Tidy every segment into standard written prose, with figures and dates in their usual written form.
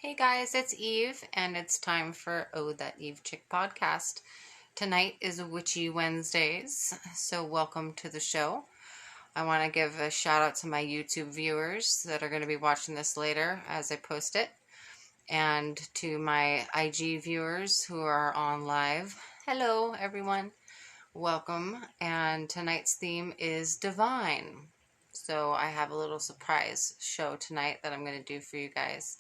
Hey guys, it's Eve, and it's time for Oh That Eve Chick podcast. Tonight is Witchy Wednesdays, so welcome to the show. I want to give a shout out to my YouTube viewers that are going to be watching this later as I post it, and to my IG viewers who are on live. Hello, everyone. Welcome, and tonight's theme is Divine. So I have a little surprise show tonight that I'm going to do for you guys.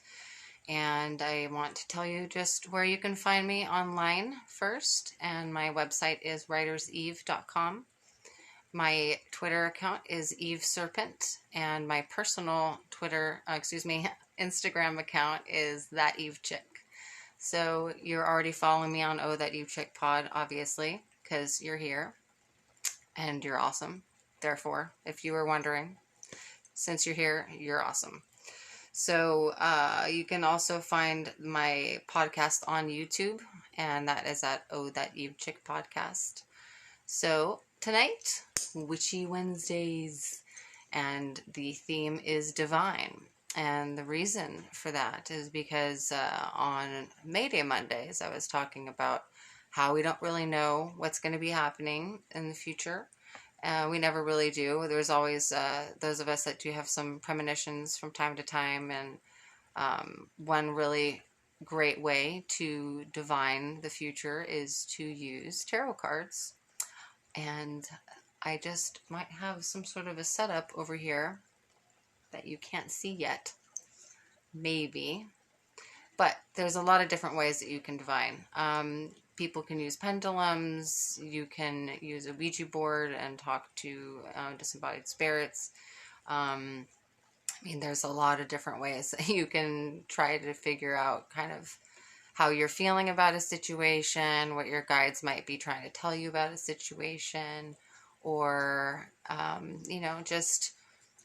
And I want to tell you just where you can find me online first. And my website is writerseve.com. My Twitter account is Eve Serpent. And my personal Instagram account is That Eve Chick. So you're already following me on Oh That Eve Chick Pod, obviously, because you're here and you're awesome. Therefore, if you were wondering, since you're here, you're awesome. So you can also find my podcast on YouTube, and that is at Oh That Eve Chick Podcast. So tonight, Witchy Wednesdays, and the theme is Divine. And the reason for that is because on May Day Mondays, I was talking about how we don't really know what's going to be happening in the future. We never really do. There's always those of us that do have some premonitions from time to time, and one really great way to divine the future is to use tarot cards. And I just might have some sort of a setup over here that you can't see yet, maybe. But there's a lot of different ways that you can divine. People can use pendulums. You can use a Ouija board and talk to disembodied spirits. There's a lot of different ways that you can try to figure out kind of how you're feeling about a situation, what your guides might be trying to tell you about a situation, or, just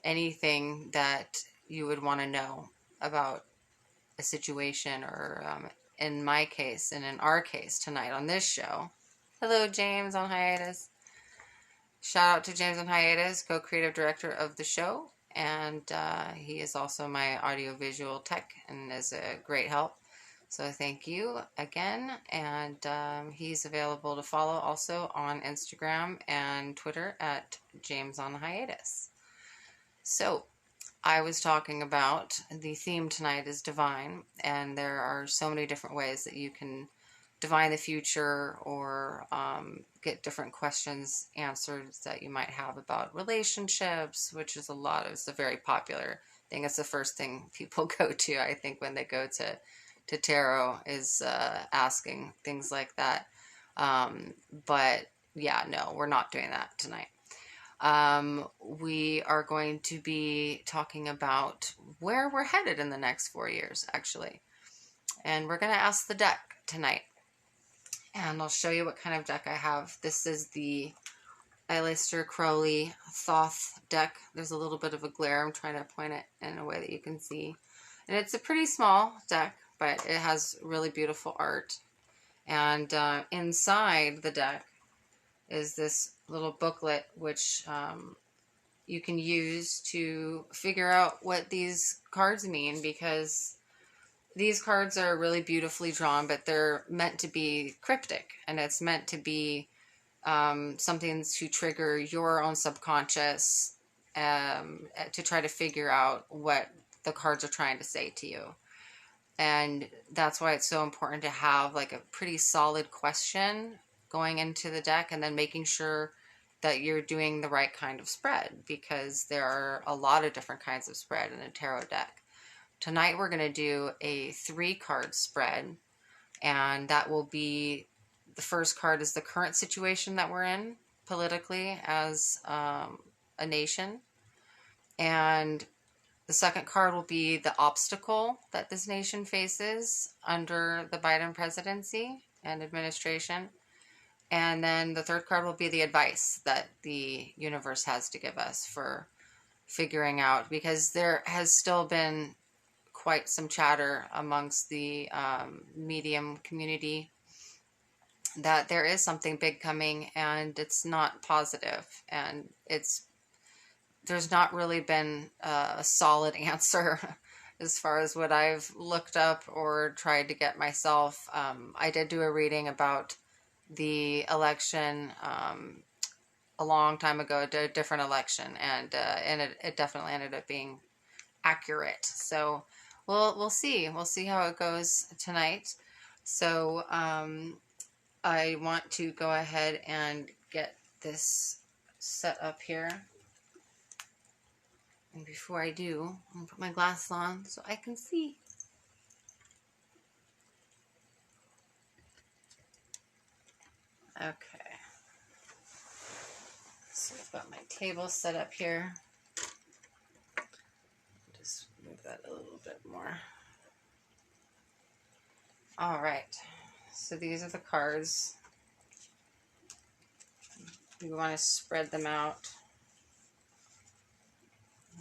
anything that you would want to know about a situation, or in my case, and in our case tonight on this show. Hello, James on hiatus. Shout out to James on hiatus, co-creative director of the show, and he is also my audiovisual tech and is a great help. So thank you again, and he's available to follow also on Instagram and Twitter at James on hiatus. So I was talking about the theme tonight is divine, and there are so many different ways that you can divine the future, or get different questions answered that you might have about relationships, which is it's a very popular thing. It's the first thing people go to, I think, when they go to tarot, is asking things like that. But yeah, no, we're not doing that tonight. We are going to be talking about where we're headed in the next 4 years, actually. And we're going to ask the deck tonight. And I'll show you what kind of deck I have. This is the Aleister Crowley Thoth deck. There's a little bit of a glare. I'm trying to point it in a way that you can see. And it's a pretty small deck, but it has really beautiful art. And inside the deck is this little booklet, which you can use to figure out what these cards mean, because these cards are really beautifully drawn, but they're meant to be cryptic, and it's meant to be something to trigger your own subconscious, to try to figure out what the cards are trying to say to you. And that's why it's so important to have like a pretty solid question going into the deck, and then making sure that you're doing the right kind of spread, because there are a lot of different kinds of spread in a tarot deck. Tonight we're going to do a 3-card spread, and that will be, the first card is the current situation that we're in politically as a nation, and the second card will be the obstacle that this nation faces under the Biden presidency and administration. And then the third card will be the advice that the universe has to give us for figuring out, because there has still been quite some chatter amongst the medium community that there is something big coming, and it's not positive, and there's not really been a solid answer as far as what I've looked up or tried to get myself. I did do a reading about the election a long time ago, a different election, and it definitely ended up being accurate. So we'll see. We'll see how it goes tonight. So I want to go ahead and get this set up here. And before I do, I'm going to put my glasses on so I can see. Okay. So I've got my table set up here. Just move that a little bit more. All right. So these are the cards. You want to spread them out.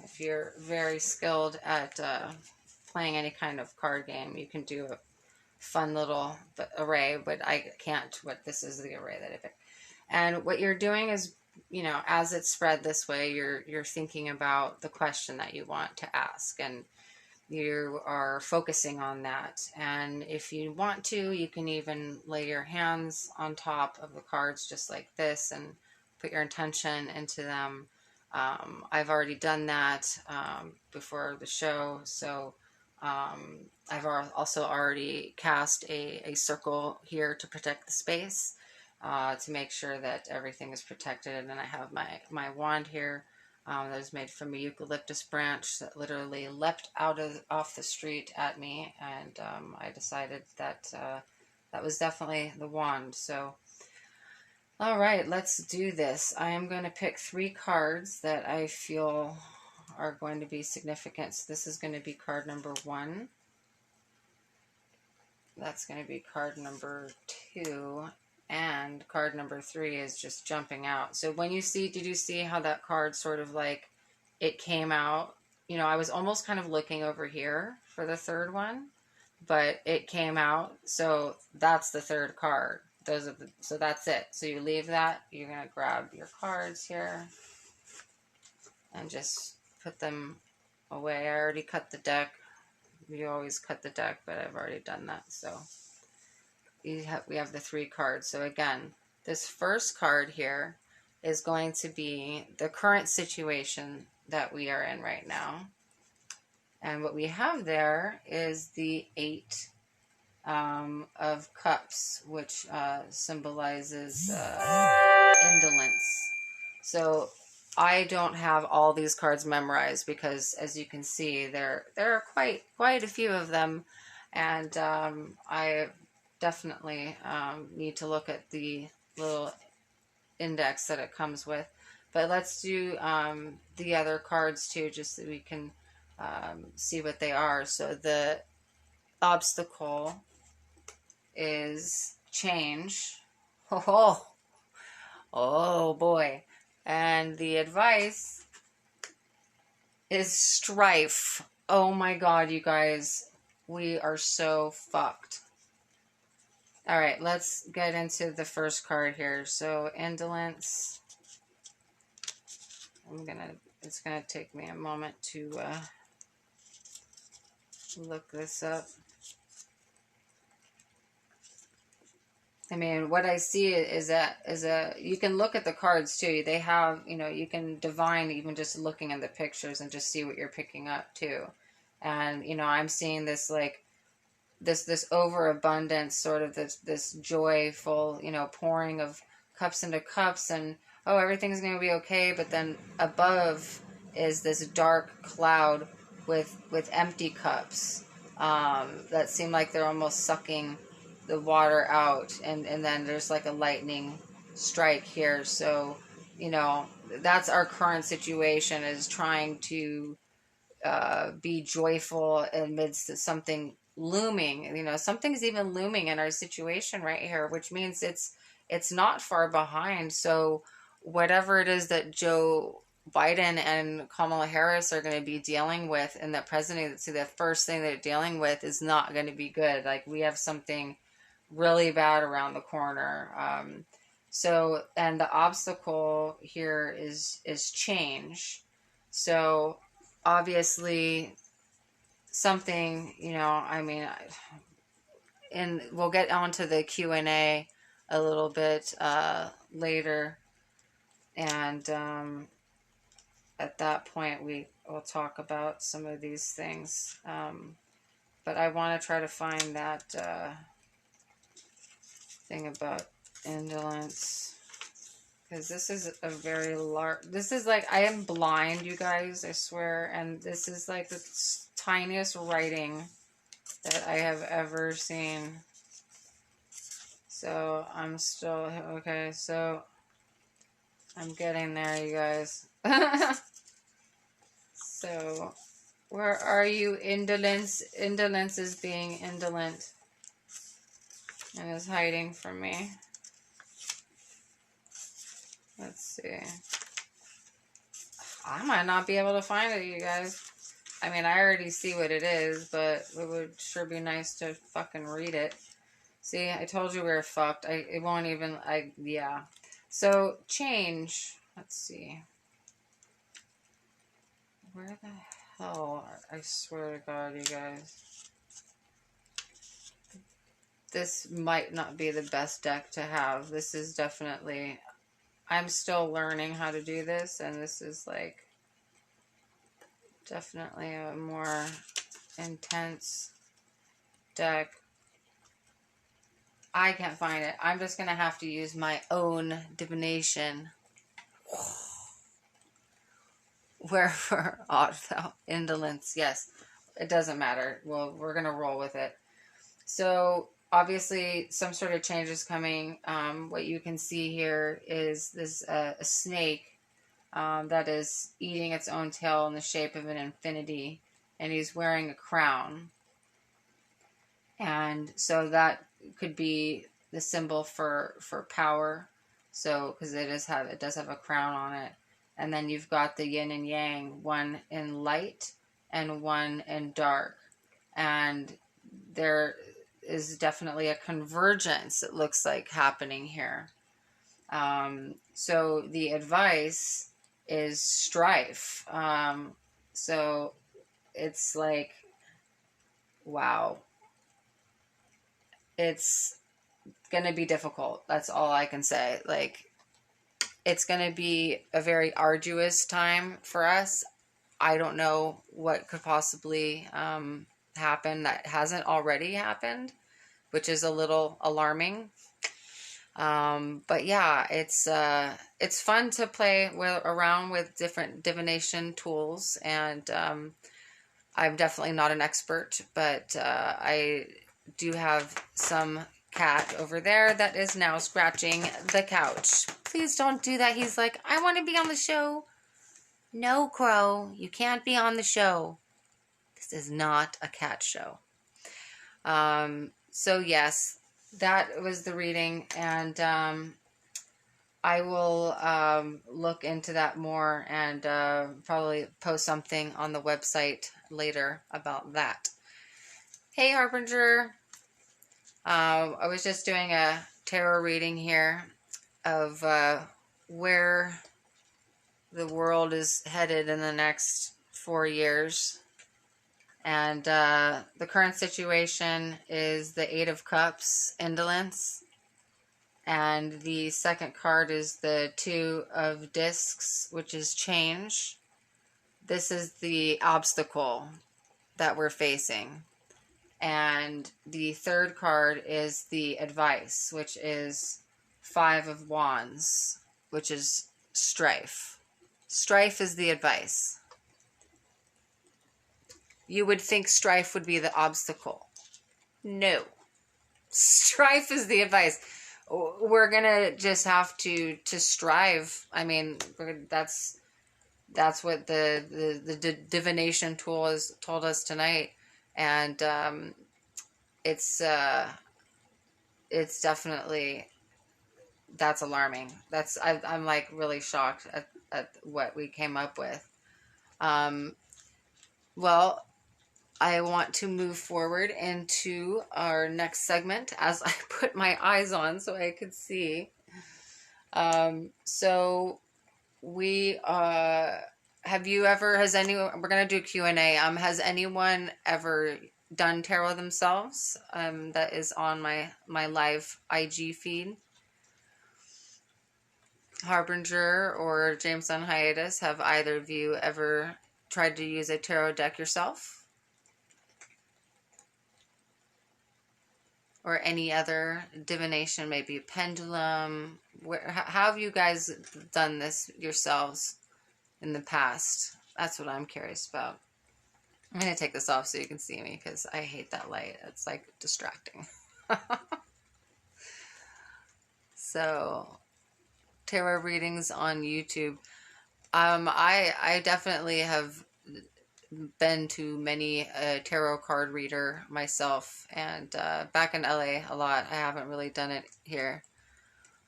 If you're very skilled at playing any kind of card game, you can do a fun little array, but I can't. But this is the array that I picked. And what you're doing is, you know, as it's spread this way, you're thinking about the question that you want to ask, and you are focusing on that. And if you want to, you can even lay your hands on top of the cards just like this and put your intention into them. I've already done that before the show, so I've also already cast a circle here to protect the space, to make sure that everything is protected. And then I have my wand here that is made from a eucalyptus branch that literally leapt off the street at me, and I decided that that was definitely the wand. So all right, let's do this. I am going to pick 3 cards that I feel are going to be significant. So this is going to be card number 1. That's going to be card number 2. And card number 3 is just jumping out. So when you see, did you see how that card sort of like, it came out? You know, I was almost kind of looking over here for the 3rd one, but it came out. So that's the 3rd card. So that's it. So you leave that. You're going to grab your cards here and just put them away. I already cut the deck. You always cut the deck, but I've already done that. So we have the 3 cards. So again, this first card here is going to be the current situation that we are in right now. And what we have there is the 8 of Cups, which symbolizes indolence. So I don't have all these cards memorized because, as you can see, there are quite a few of them, and I definitely need to look at the little index that it comes with. But let's do the other cards too, just so we can see what they are. So the obstacle is change. Oh boy. And the advice is strife. Oh my god, you guys, we are so fucked. All right, let's get into the first card here. So indolence. It's gonna take me a moment to look this up. I mean, what I see is you can look at the cards too. They have, you know, you can divine even just looking at the pictures and just see what you're picking up too. And, you know, I'm seeing this like this overabundance, sort of this joyful, you know, pouring of cups into cups, and oh, everything's going to be okay. But then above is this dark cloud with empty cups that seem like they're almost sucking the water out, and then there's like a lightning strike here. So, you know, that's our current situation, is trying to be joyful amidst something looming. You know, something's even looming in our situation right here, which means it's not far behind. So whatever it is that Joe Biden and Kamala Harris are going to be dealing with in the presidency, the first thing they're dealing with is not going to be good. Like, we have something really bad around the corner. So, and the obstacle here is change. So obviously something, you know, I mean, and we'll get onto the Q&A a little bit later, and at that point we will talk about some of these things, but I want to try to find that thing about indolence, because this is a very large, this is like, I am blind, you guys, I swear, and this is like the tiniest writing that I have ever seen. So I'm still, okay, so I'm getting there, you guys. So, where are you, indolence? Indolence is being indolent and is hiding from me. Let's see. I might not be able to find it, you guys. I mean, I already see what it is, but it would sure be nice to fucking read it. See, I told you we were fucked. It won't even, yeah. So, change. Let's see. Where the hell? I swear to God, you guys. This might not be the best deck to have. This is definitely, I'm still learning how to do this, and this is like definitely a more intense deck. I can't find it. I'm just going to have to use my own divination. Wherever art thou? Indolence. Yes, it doesn't matter. Well, we're going to roll with it. So, obviously, some sort of change is coming. What you can see here is this a snake that is eating its own tail in the shape of an infinity, and he's wearing a crown. And so that could be the symbol for power. So, because it does have a crown on it. And then you've got the yin and yang, one in light and one in dark. And there is definitely a convergence, it looks like, happening here. So the advice is strife. So it's like, wow. It's going to be difficult. That's all I can say. Like, it's going to be a very arduous time for us. I don't know what could possibly happen that hasn't already happened, which is a little alarming. But yeah, it's fun to play around with different divination tools, and I'm definitely not an expert, but I do have some cat over there that is now scratching the couch. Please don't do that. He's like, I want to be on the show. No, Crow, you can't be on the show. This is not a cat show. So yes, that was the reading, and I will look into that more and probably post something on the website later about that. Hey, Harbinger. I was just doing a tarot reading here of where the world is headed in the next 4 years. And the current situation is the Eight of Cups, indolence. And the second card is the Two of Discs, which is change. This is the obstacle that we're facing. And the third card is the advice, which is Five of Wands, which is strife. Strife is the advice. You would think strife would be the obstacle. No. Strife is the advice. We're going to just have to strive. I mean, that's what the divination tool has told us tonight. And it's definitely, that's alarming. I'm like really shocked at what we came up with. Well, I want to move forward into our next segment as I put my eyes on so I could see. So we have have you ever, has anyone, we're going to do Q&A. Has anyone ever done tarot themselves? That is on my live IG feed. Harbinger or James on Hiatus, have either of you ever tried to use a tarot deck yourself? Or any other divination, maybe a pendulum? How have you guys done this yourselves in the past? That's what I'm curious about. I'm going to take this off so you can see me because I hate that light. It's like distracting. So, tarot readings on YouTube. I definitely have been to many tarot card reader myself, and back in LA a lot. I haven't really done it here.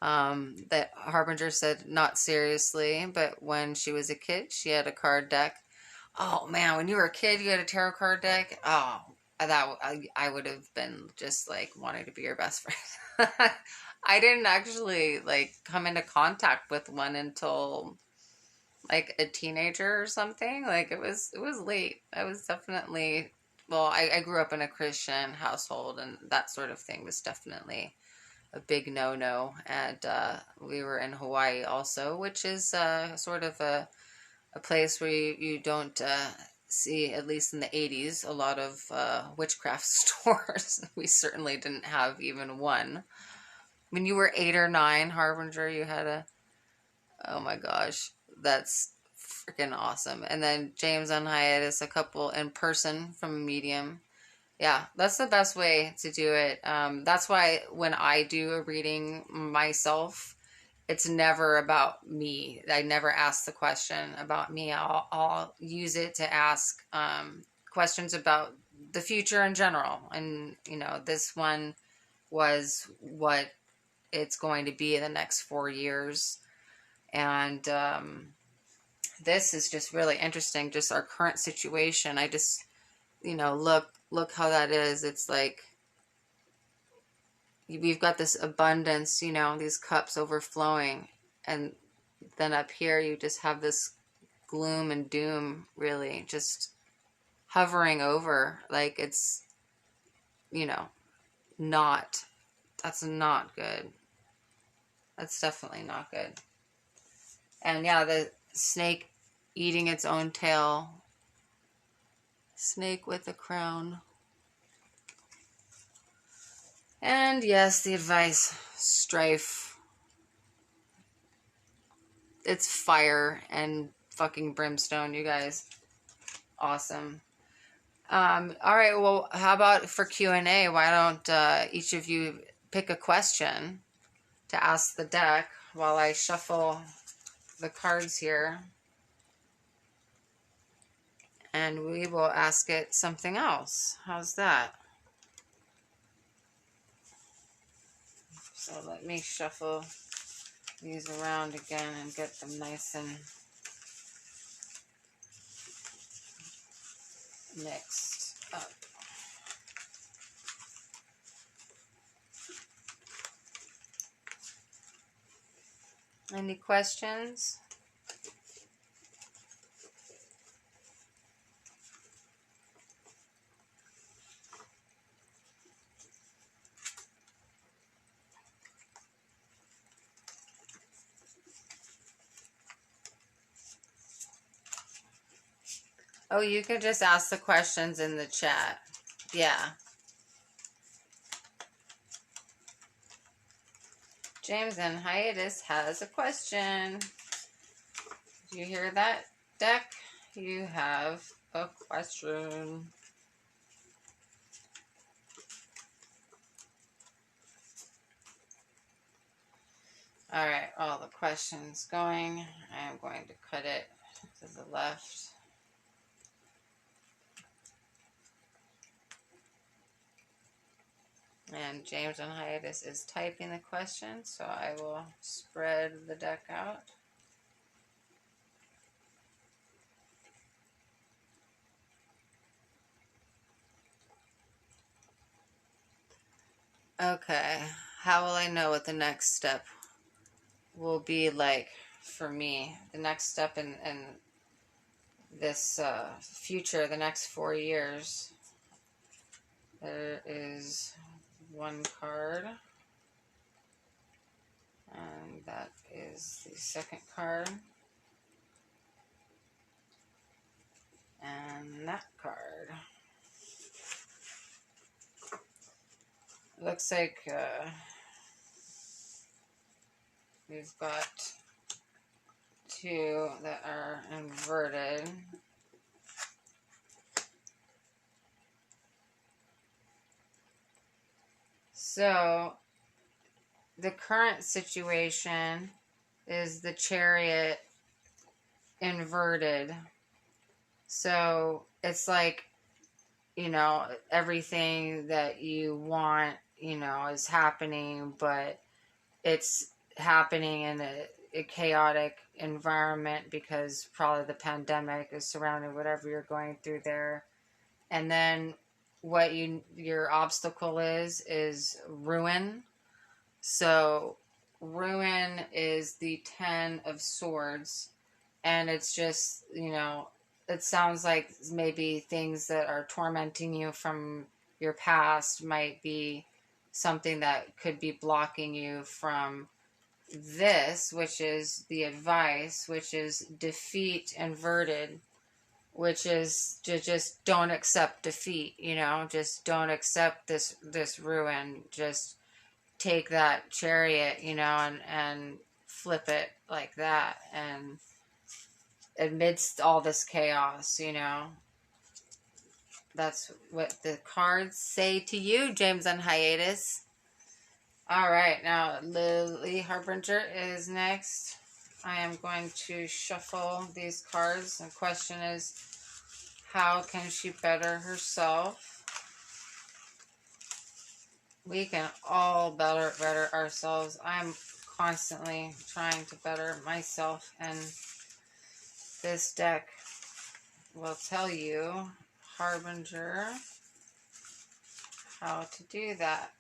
That Harbinger said not seriously, but when she was a kid, she had a card deck. Oh man, when you were a kid, you had a tarot card deck. Oh, I would have been just like wanting to be your best friend. I didn't actually like come into contact with one until like a teenager or something. Like it was late. I was definitely, well, I grew up in a Christian household, and that sort of thing was definitely a big no-no. And we were in Hawaii also, which is sort of a place where you don't see, at least in the 80s, a lot of witchcraft stores. We certainly didn't have even one. When you were 8 or 9, Harbinger, you had a, oh my gosh, that's freaking awesome. And then James on Hiatus, a couple in person from a medium. Yeah, that's the best way to do it. That's why when I do a reading myself, it's never about me. I never ask the question about me. I'll use it to ask questions about the future in general. And, you know, this one was what it's going to be in the next 4 years. And this is just really interesting, just our current situation. I just, you know, look how that is. It's like we've got this abundance, you know, these cups overflowing, and then up here you just have this gloom and doom really just hovering over. Like it's, you know, not, that's not good. That's definitely not good. And yeah, the snake eating its own tail. Snake with a crown. And yes, the advice, strife. It's fire and fucking brimstone, you guys. Awesome. All right, well, how about for Q&A? Why don't each of you pick a question to ask the deck while I shuffle the cards here, and we will ask it something else. How's that? So let me shuffle these around again and get them nice and mixed up. Any questions? Oh, you can just ask the questions in the chat. Yeah. James in Hiatus has a question. Do you hear that, deck? You have a question. All right, all the questions going. I am going to cut it to the left. And James on Hiatus is typing the question, so I will spread the deck out. Okay, how will I know what the next step will be like for me? The next step in this future, the next 4 years. There is one card, and that is the second card, and that card. Looks like we've got two that are inverted. So the current situation is the Chariot inverted. So it's like, you know, everything that you want, you know, is happening, but it's happening in a chaotic environment because probably the pandemic is surrounding whatever you're going through there. And then what your obstacle is ruin. So ruin is the 10 of swords, and it's just, you know, it sounds like maybe things that are tormenting you from your past might be something that could be blocking you from this, which is the advice, which is defeat inverted, which is to just don't accept defeat, you know, just don't accept this ruin. Just take that Chariot, you know, and flip it like that, and amidst all this chaos, you know. That's what the cards say to you, James on hiatus. All right, now Lily Harbinger is next. I am going to shuffle these cards. The question is, how can she better herself? We can all better ourselves. I'm constantly trying to better myself, and this deck will tell you, Harbinger, how to do that.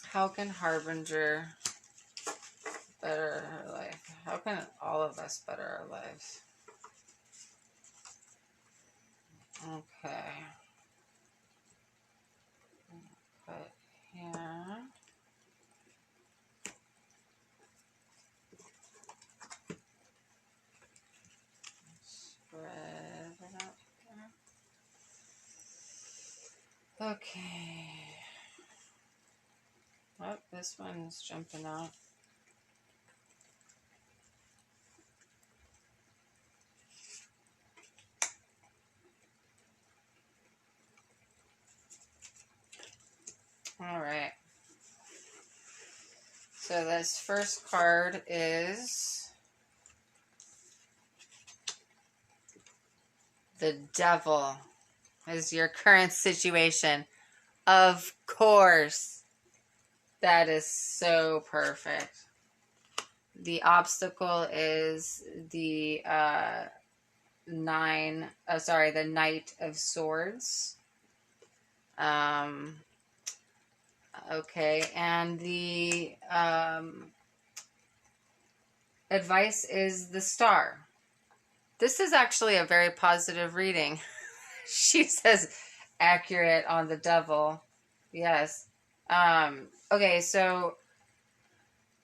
How can Harbinger better her life? How can all of us better our lives? Okay. Put here. Spread it out here. Okay. Oh, this one's jumping out. All right. So this first card is the Devil. Is your current situation. Of course. That is so perfect. The obstacle is the the Knight of Swords. Okay, and the advice is the Star. This is actually a very positive reading. She says accurate on the Devil. Yes. Okay, so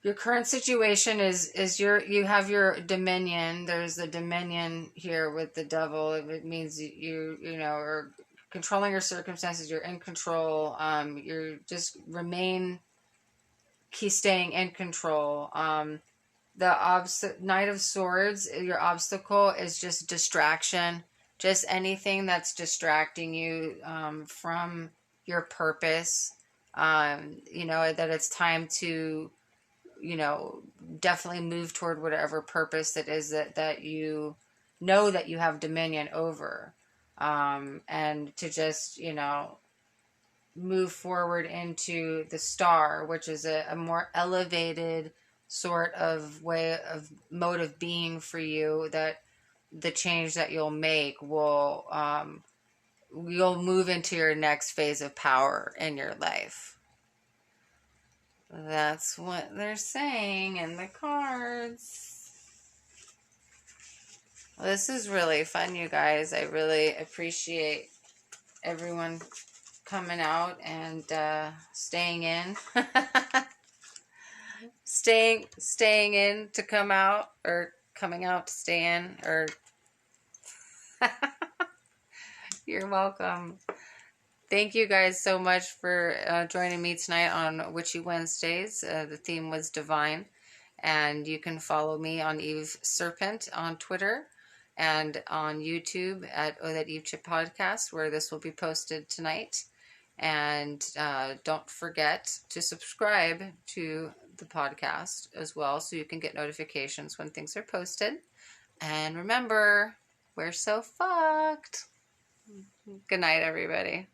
your current situation is you have your dominion. There's the dominion here with the Devil. It means you know, are controlling your circumstances. You're in control. You're just keep staying in control. The Knight of Swords, your obstacle is just distraction. Just anything that's distracting you from your purpose. You know, that it's time to, you know, definitely move toward whatever purpose it is that you know that you have dominion over. And to just, you know, move forward into the Star, which is a more elevated sort of way of mode of being for you, that the change that you'll make will, you'll move into your next phase of power in your life. That's what they're saying in the cards. Well, this is really fun, you guys. I really appreciate everyone coming out and staying in. staying in to come out, or coming out to stay in, or you're welcome. Thank you guys so much for joining me tonight on Witchy Wednesdays. The theme was divine, and you can follow me on Eve Serpent on Twitter and on YouTube at Oh That Eve Chip Podcast, where this will be posted tonight. And don't forget to subscribe to the podcast as well, so you can get notifications when things are posted. And remember, we're so fucked. Good night, everybody.